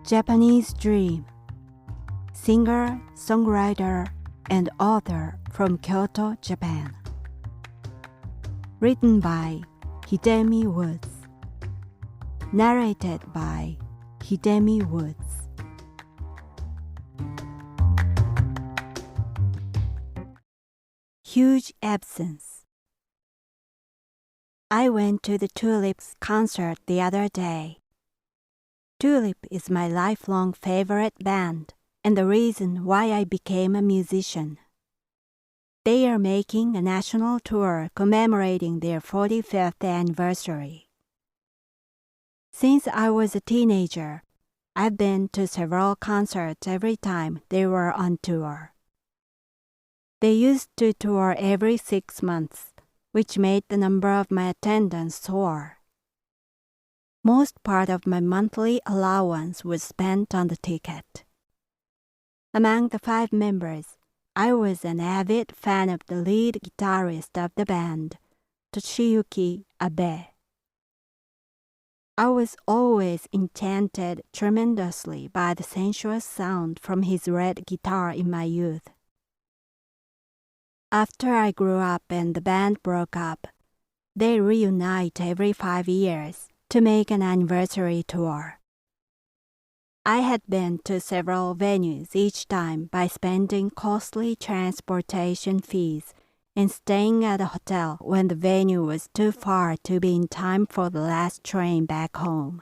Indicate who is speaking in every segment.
Speaker 1: Japanese Dream. Singer, songwriter, and author from Kyoto, Japan. Written by Hidemi Woods. Narrated by Hidemi Woods. Huge absence. I went to the Tulips concert the other day. Tulip is my lifelong favorite band and the reason why I became a musician. They are making a national tour commemorating their 45th anniversary. Since I was a teenager, I've been to several concerts every time they were on tour. They used to tour every 6 months, which made the number of my attendance soar. Most part of my monthly allowance was spent on the ticket. Among the 5 members, I was an avid fan of the lead guitarist of the band, Toshiyuki Abe. I was always enchanted tremendously by the sensuous sound from his red guitar in my youth. After I grew up and the band broke up, they reunite every 5 years to make an anniversary tour. I had been to several venues each time by spending costly transportation fees and staying at a hotel when the venue was too far to be in time for the last train back home.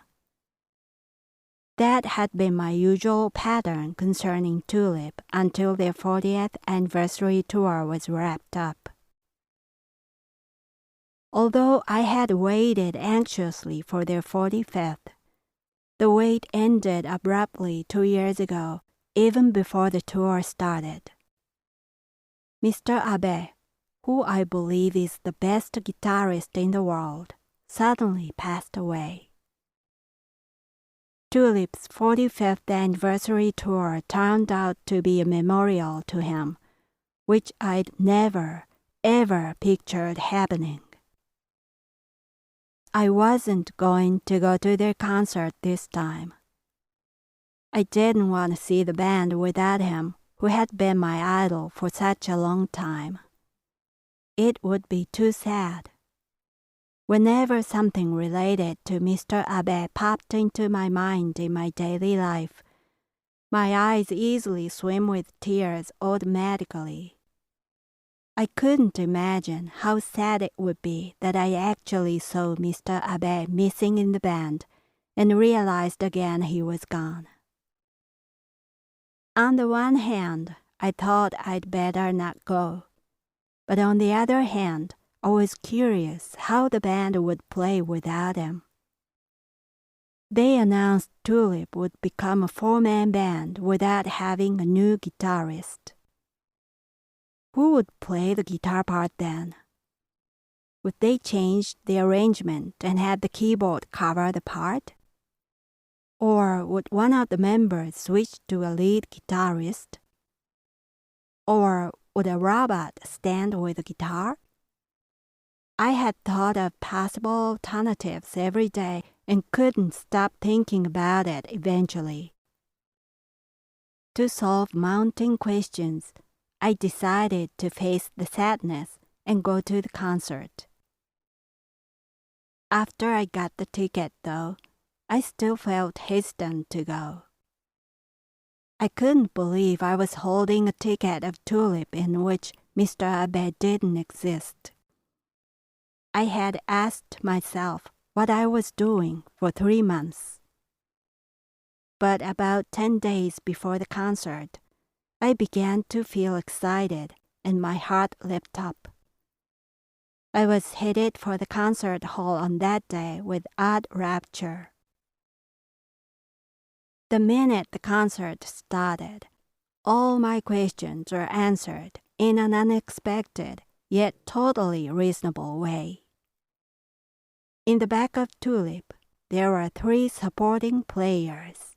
Speaker 1: That had been my usual pattern concerning Tulip until their 40th anniversary tour was wrapped up. Although I had waited anxiously for their 45th, the wait ended abruptly 2 years ago, even before the tour started. Mr. Abe, who I believe is the best guitarist in the world, suddenly passed away. Tulip's 45th anniversary tour turned out to be a memorial to him, which I'd never, ever pictured happening. I wasn't going to go to their concert this time. I didn't want to see the band without him, who had been my idol for such a long time. It would be too sad. Whenever something related to Mr. Abe popped into my mind in my daily life, my eyes easily swim with tears automatically. I couldn't imagine how sad it would be that I actually saw Mr. Abe missing in the band and realized again he was gone. On the one hand, I thought I'd better not go, but on the other hand, I was curious how the band would play without him. They announced Tulip would become a 4-man band without having a new guitarist. Who would play the guitar part then? Would they change the arrangement and have the keyboard cover the part? Or would one of the members switch to a lead guitarist? Or would a robot stand with a guitar? I had thought of possible alternatives every day and couldn't stop thinking about it eventually. To solve mounting questions, I decided to face the sadness and go to the concert. After I got the ticket, though, I still felt hesitant to go. I couldn't believe I was holding a ticket of Tulip in which Mr. Abe didn't exist. I had asked myself what I was doing for 3 months. But about 10 days before the concert, I began to feel excited and my heart leapt up. I was headed for the concert hall on that day with odd rapture. The minute the concert started, all my questions were answered in an unexpected yet totally reasonable way. In the back of Tulip, there were 3 supporting players.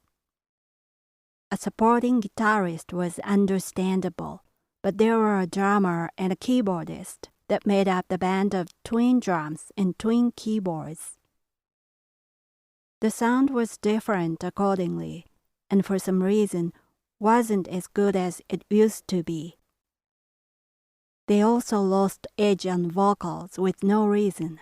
Speaker 1: A supporting guitarist was understandable, but there were a drummer and a keyboardist that made up the band of twin drums and twin keyboards. The sound was different accordingly, and for some reason wasn't as good as it used to be. They also lost edge on vocals with no reason.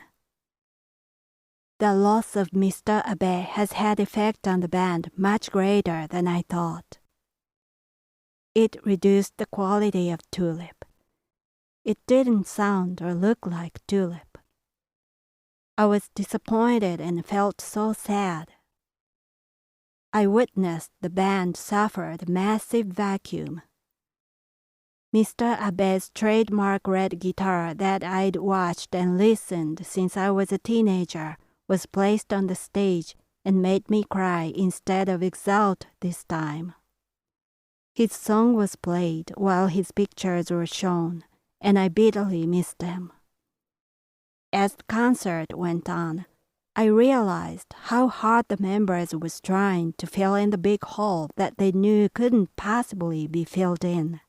Speaker 1: The loss of Mr. Abe has had effect on the band much greater than I thought. It reduced the quality of Tulip. It didn't sound or look like Tulip. I was disappointed and felt so sad. I witnessed the band suffer the massive vacuum. Mr. Abe's trademark red guitar that I'd watched and listened since I was a teenager was placed on the stage and made me cry instead of exult this time. His song was played while his pictures were shown, and I bitterly missed them. As the concert went on, I realized how hard the members was trying to fill in the big hole that they knew couldn't possibly be filled in.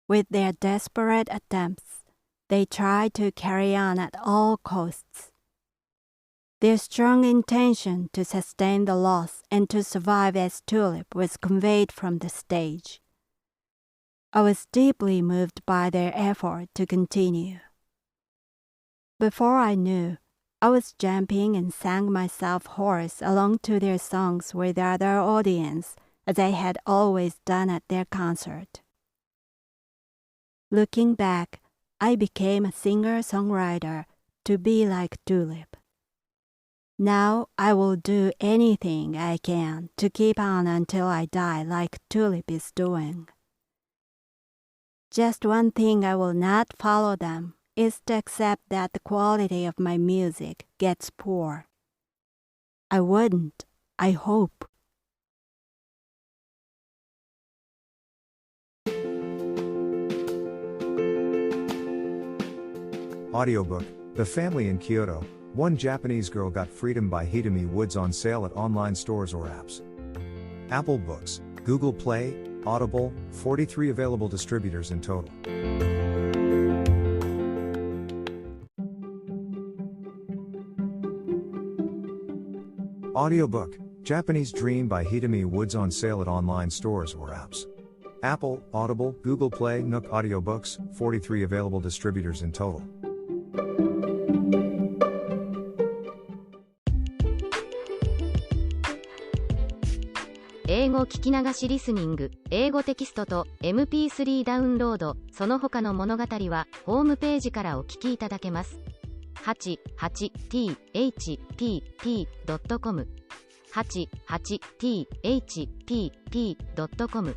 Speaker 1: With their desperate attempts, they tried to carry on at all costs. Their strong intention to sustain the loss and to survive as Tulip was conveyed from the stage. I was deeply moved by their effort to continue. Before I knew, I was jumping and sang myself hoarse along to their songs with the other audience, as I had always done at their concert. Looking back, I became a singer-songwriter to be like Tulip. Now I will do anything I can to keep on until I die like Tulip is doing. Just one thing I will not follow them is to accept that the quality of my music gets poor. I wouldn't, I hope.
Speaker 2: Audiobook, The Family in Kyoto, One Japanese Girl Got Freedom by Hidemi Woods on sale at online stores or apps. Apple Books, Google Play, Audible, 43 available distributors in total. Audiobook, Japanese Dream by Hidemi Woods on sale at online stores or apps. Apple, Audible, Google Play, Nook Audiobooks, 43 available distributors in total.
Speaker 3: 英語聞き流しリスニング、英語テキストと MP3 ダウンロード、その他の物語はホームページからお聞きいただけます。88thpp.com 88thpp.com